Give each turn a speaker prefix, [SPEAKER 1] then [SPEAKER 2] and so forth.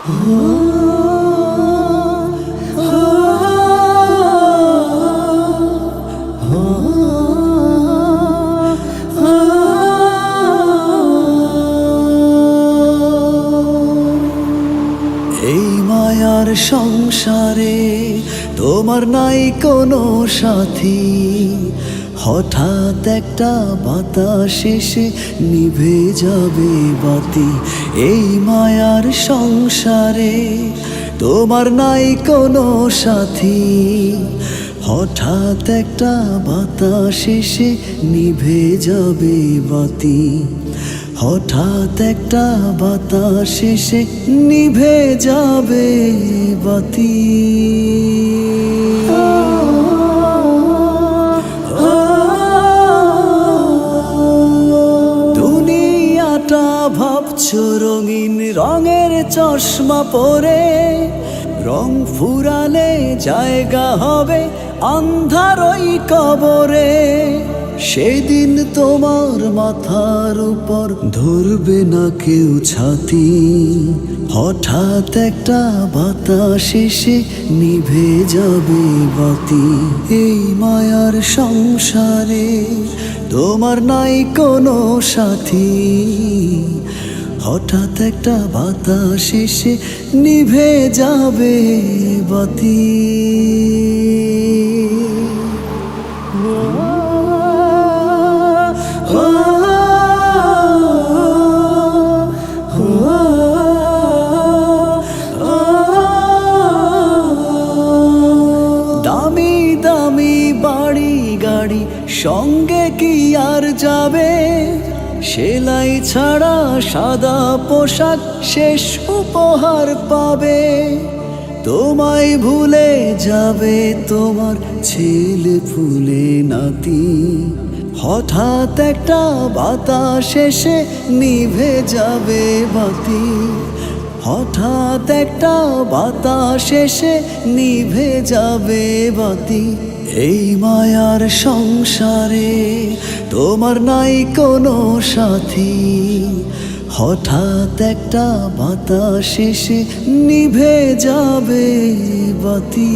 [SPEAKER 1] এই মায়ার সংসারে তোমার নাই কোনো সাথী, হঠাৎ একটা বাতাস এসে নিভে যাবে বাতি। এই মায়ার সংসারে তোমার নাই কোনো সাথী, হঠাৎ একটা বাতাস এসে নিভে যাবে বাতি। হঠাৎ একটা বাতাস এসে নিভে যাবে বাতি। দুনিয়াটা ভাবছো রঙিন রঙের চশমা পরে, রং ফুরালে জায়গা হবে আন্ধার ওই কবরে। সেদিন তোমার মাথার উপর ধরবে না কেউ ছাতি, হঠাৎ একটা বাতাস এসে নিভে যাবে বাতি। এই মায়ার সংসারে তোমার নাই কোনো সাথী, হঠাৎ একটা বাতাস এসে নিভে যাবে বাতি। দামি দামি বাড়ি গাড়ি সঙ্গে কি আর যাবে, সেলাই ছাড়া সাদা পোশাক শেষ উপহার পাবে। তোমায় ভুলে যাবে তোমার ছেলে ফুলে নাতি, হঠাৎ একটা বাতাস এসে নিভে যাবে বাতি। হঠাৎ একটা বাতাস এসে নিভে যাবে বাতি। এই মায়ার সংসারে তোমার নাই কোনো সাথী, হঠাৎ একটা বাতাস এসে নিভে যাবে বাতি।